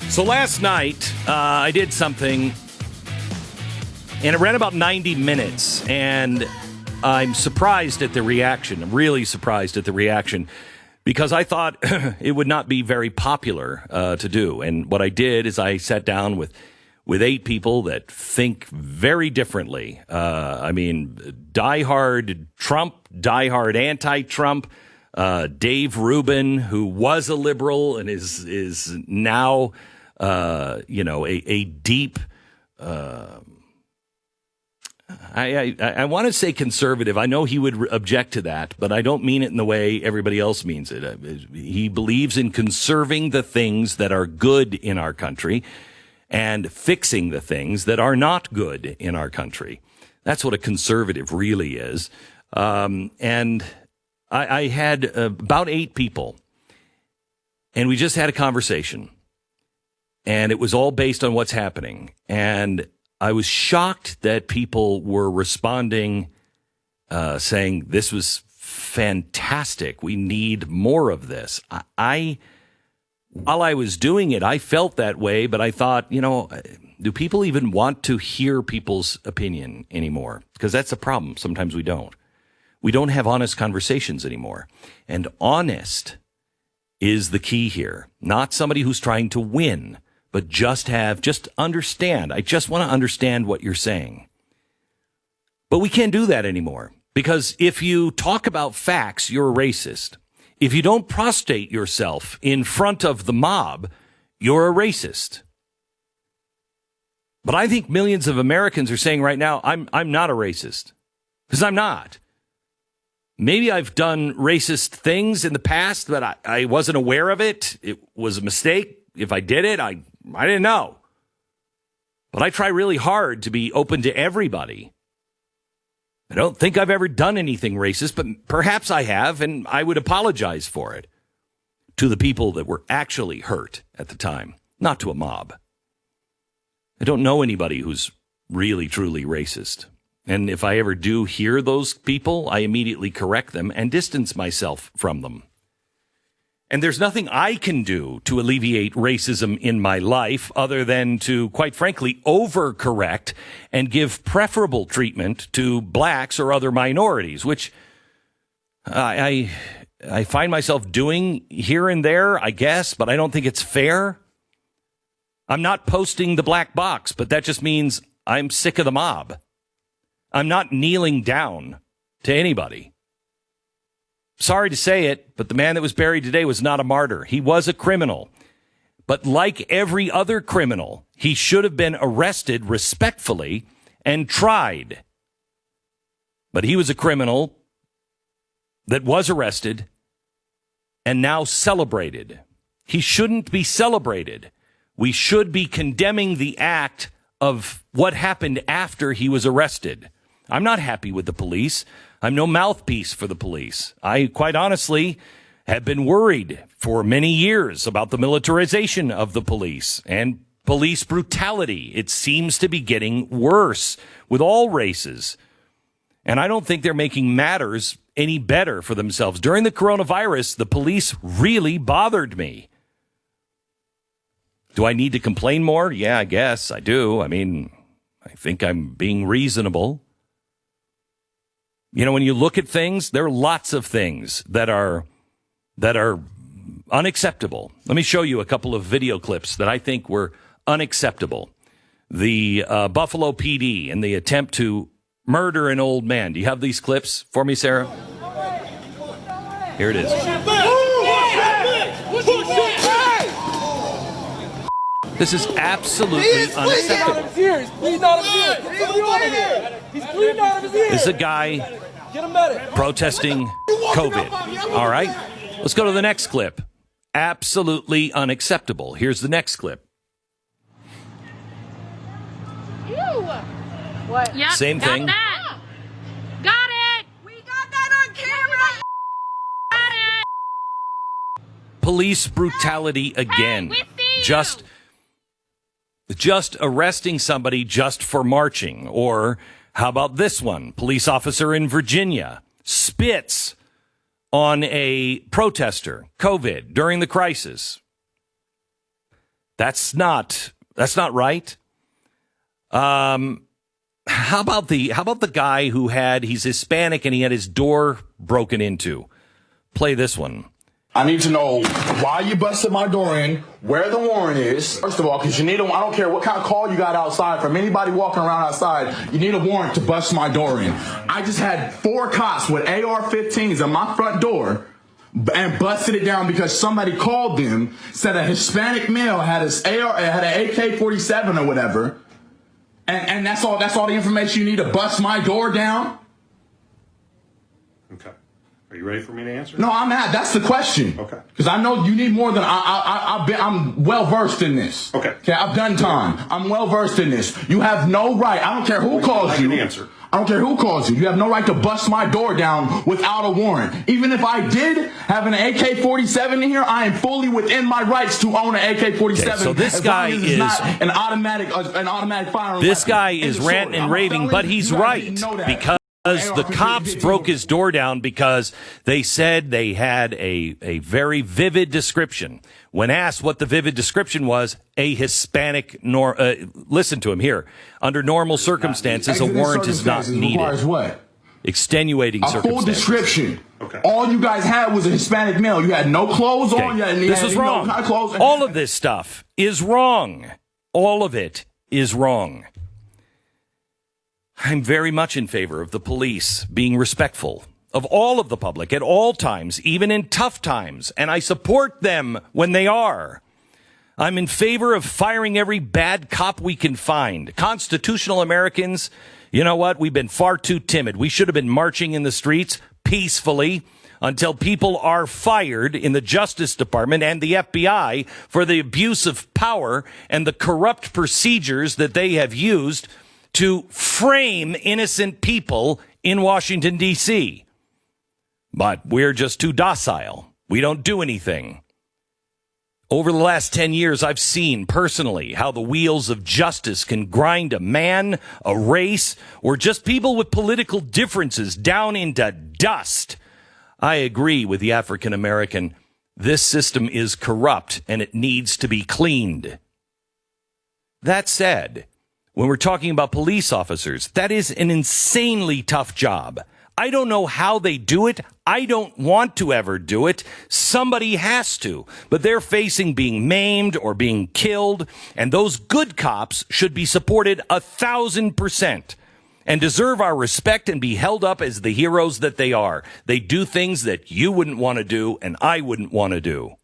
So last night, I did something, and it ran about 90 minutes, and I'm surprised at the reaction. I'm really surprised at the reaction, because I thought it would not be very popular to do. And what I did is I sat down with 8 people that think very differently. Diehard Trump, diehard anti-Trump, Dave Rubin, who was a liberal and is now a deep, I want to say conservative. I know he would object to that, but I don't mean it in the way everybody else means it. He believes in conserving the things that are good in our country and fixing the things that are not good in our country. That's what a conservative really is. And I had about 8 people, and we just had a conversation. And it was all based on what's happening. And I was shocked that people were responding, saying, this was fantastic. We need more of this. While I was doing it, I felt that way, but I thought, do people even want to hear people's opinion anymore? Because that's the problem. Sometimes we don't. We don't have honest conversations anymore. And honest is the key here. Not somebody who's trying to win, but just understand. I just want to understand what you're saying. But we can't do that anymore, because if you talk about facts, you're a racist. If you don't prostrate yourself in front of the mob, you're a racist. But I think millions of Americans are saying right now, I'm not a racist, because I'm not. Maybe I've done racist things in the past, but I wasn't aware of it. It was a mistake. If I did it, I didn't know. But I try really hard to be open to everybody. I don't think I've ever done anything racist, but perhaps I have, and I would apologize for it to the people that were actually hurt at the time, not to a mob. I don't know anybody who's really, truly racist. And if I ever do hear those people, I immediately correct them and distance myself from them. And there's nothing I can do to alleviate racism in my life other than to, quite frankly, overcorrect and give preferable treatment to blacks or other minorities, which I find myself doing here and there, I guess, but I don't think it's fair. I'm not posting the black box, but that just means I'm sick of the mob. I'm not kneeling down to anybody. Sorry to say it, but the man that was buried today was not a martyr. He was a criminal. But like every other criminal, he should have been arrested respectfully and tried. But he was a criminal that was arrested and now celebrated. He shouldn't be celebrated. We should be condemning the act of what happened after he was arrested. I'm not happy with the police. I'm no mouthpiece for the police. I, quite honestly, have been worried for many years about the militarization of the police and police brutality. It seems to be getting worse with all races. And I don't think they're making matters any better for themselves. During the coronavirus, the police really bothered me. Do I need to complain more? Yeah, I guess I do. I mean, I think I'm being reasonable. When you look at things, there are lots of things that are unacceptable. Let me show you a couple of video clips that I think were unacceptable. The Buffalo PD and the attempt to murder an old man. Do you have these clips for me, Sarah? Here it is. This is absolutely unacceptable. He's bleeding out of his ears. Get somebody over here. He's bleeding out of his ears. This is a guy protesting COVID. All right. Let's go to the next clip. Absolutely unacceptable. Here's the next clip. Ew. What? Yep, same thing. That. Got it. We got that on camera. Got it. Police brutality again. Hey, we see you. Just arresting somebody just for marching. Or how about this one? Police officer in Virginia spits on a protester, COVID, during the crisis. That's not right. How about the guy he's Hispanic and he had his door broken into? Play this one. I need to know why you busted my door in, where the warrant is. First of all, because you need I don't care what kind of call you got outside from anybody walking around outside, you need a warrant to bust my door in. I just had 4 cops with AR-15s on my front door and busted it down because somebody called them, said a Hispanic male had an AK-47 or whatever. And that's all the information you need to bust my door down? Okay. Are you ready for me to answer? No, I'm not. That's the question. Okay. Because I know you need more than I'm well versed in this. Okay. Okay. I've done time. I'm well versed in this. You have no right. I don't care who calls you. Answer. I don't care who calls you. You have no right to bust my door down without a warrant. Even if I did have an AK-47 in here, I am fully within my rights to own an AK-47. Okay, so this guy is not an automatic firearm. This weapon. guy is ranting and raving, but he's right because the cops broke his door down because they said they had a very vivid description. When asked what the vivid description was, a Hispanic, listen to him here. Under normal circumstances, a warrant is not needed. Requires what? Extenuating a circumstances. Full description. Okay. All you guys had was a Hispanic male. You had no clothes on. This is wrong. All of this stuff is wrong. All of it is wrong. I'm very much in favor of the police being respectful of all of the public at all times, even in tough times, and I support them when they are. I'm in favor of firing every bad cop we can find. Constitutional Americans, you know what? We've been far too timid. We should have been marching in the streets peacefully until people are fired in the Justice Department and the FBI for the abuse of power and the corrupt procedures that they have used to frame innocent people in Washington, D.C. But we're just too docile. We don't do anything. Over the last 10 years, I've seen personally how the wheels of justice can grind a man, a race, or just people with political differences down into dust. I agree with the African American. This system is corrupt and it needs to be cleaned. That said, when we're talking about police officers, that is an insanely tough job. I don't know how they do it. I don't want to ever do it. Somebody has to. But they're facing being maimed or being killed, and those good cops should be supported 1,000% and deserve our respect and be held up as the heroes that they are. They do things that you wouldn't want to do and I wouldn't want to do.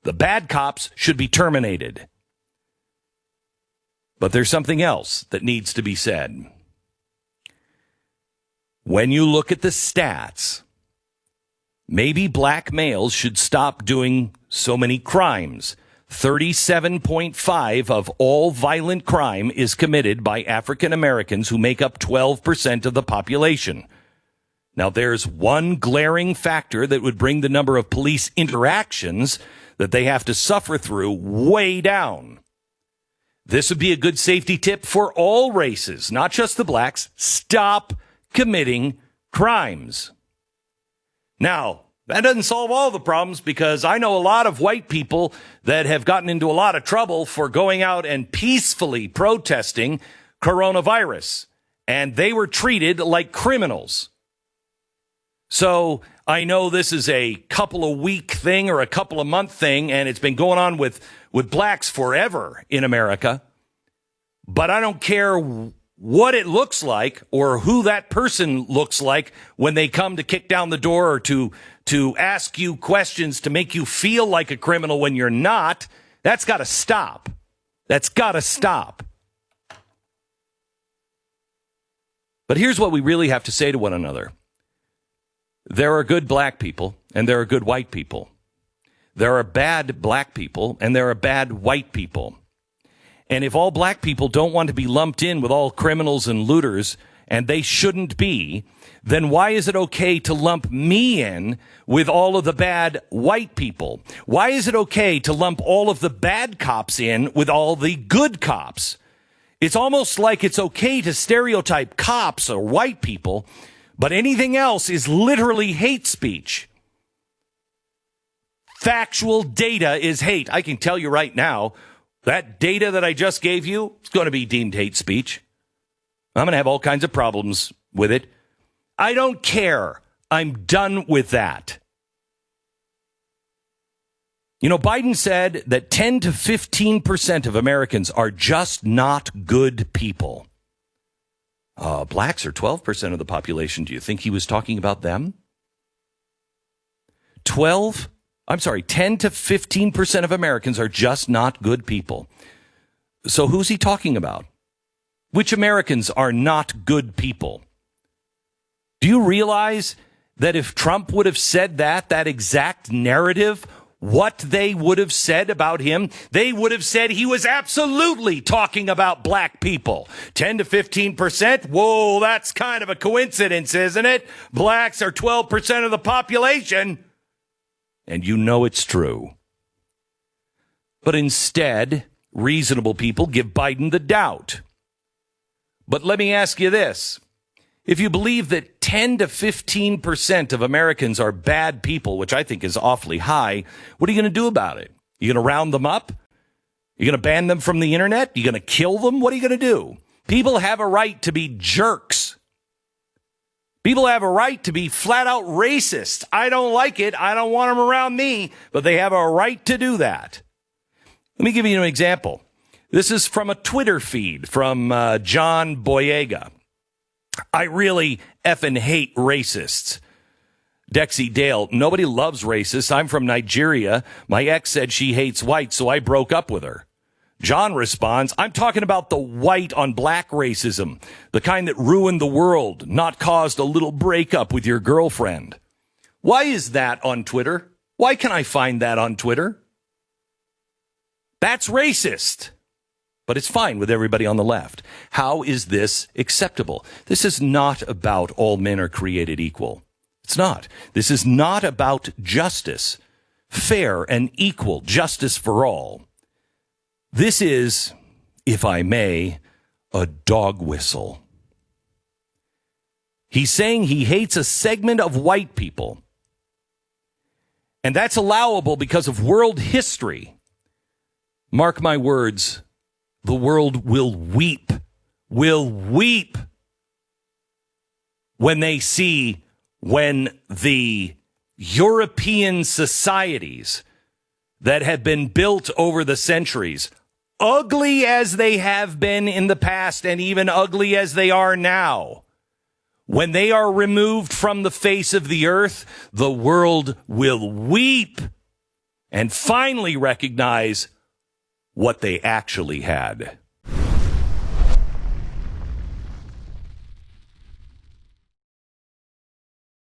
The bad cops should be terminated. But there's something else that needs to be said. When you look at the stats, maybe black males should stop doing so many crimes. 37.5% of all violent crime is committed by African Americans, who make up 12% of the population. Now, there's one glaring factor that would bring the number of police interactions that they have to suffer through way down. This would be a good safety tip for all races, not just the blacks. Stop committing crimes. Now, that doesn't solve all the problems, because I know a lot of white people that have gotten into a lot of trouble for going out and peacefully protesting coronavirus, and they were treated like criminals. So I know this is a couple of week thing or a couple of month thing, and it's been going on with blacks forever in America. But I don't care what it looks like or who that person looks like when they come to kick down the door or to ask you questions to make you feel like a criminal when you're not. That's got to stop. That's got to stop. But here's what we really have to say to one another. There are good black people and there are good white people. There are bad black people and there are bad white people. And if all black people don't want to be lumped in with all criminals and looters, and they shouldn't be, then why is it okay to lump me in with all of the bad white people? Why is it okay to lump all of the bad cops in with all the good cops? It's almost like it's okay to stereotype cops or white people, but anything else is literally hate speech. Factual data is hate. I can tell you right now, That data that I just gave you is going to be deemed hate speech. I'm going to have all kinds of problems with it. I don't care. I'm done with that. You know, Biden said that 10 to 15% of Americans are just not good people. Blacks are 12% of the population. Do you think he was talking about them? 10 to 15% of Americans are just not good people. So who's he talking about? Which Americans are not good people? Do you realize that if Trump would have said that exact narrative, what they would have said about him, they would have said he was absolutely talking about black people. 10 to 15%? Whoa, that's kind of a coincidence, isn't it? Blacks are 12% of the population. And you know it's true. But instead, reasonable people give Biden the doubt. But let me ask you this. If you believe that 10 to 15% of Americans are bad people, which I think is awfully high, what are you going to do about it? You going to round them up? You going to ban them from the internet? You going to kill them? What are you going to do? People have a right to be jerks. People have a right to be flat out racist. I don't like it. I don't want them around me, but they have a right to do that. Let me give you an example. This is from a Twitter feed from John Boyega. I really effing hate racists. Dexie Dale, nobody loves racists. I'm from Nigeria. My ex said she hates whites, so I broke up with her. John responds, I'm talking about the white on black racism, the kind that ruined the world, not caused a little breakup with your girlfriend. Why is that on Twitter? Why can I find that on Twitter? That's racist. But it's fine with everybody on the left. How is this acceptable? This is not about all men are created equal. It's not. This is not about justice, fair and equal justice for all. This is, if I may, a dog whistle. He's saying he hates a segment of white people. And that's allowable because of world history. Mark my words, the world will weep when they see when the European societies that have been built over the centuries, ugly as they have been in the past and even ugly as they are now, when they are removed from the face of the earth, the world will weep and finally recognize what they actually had.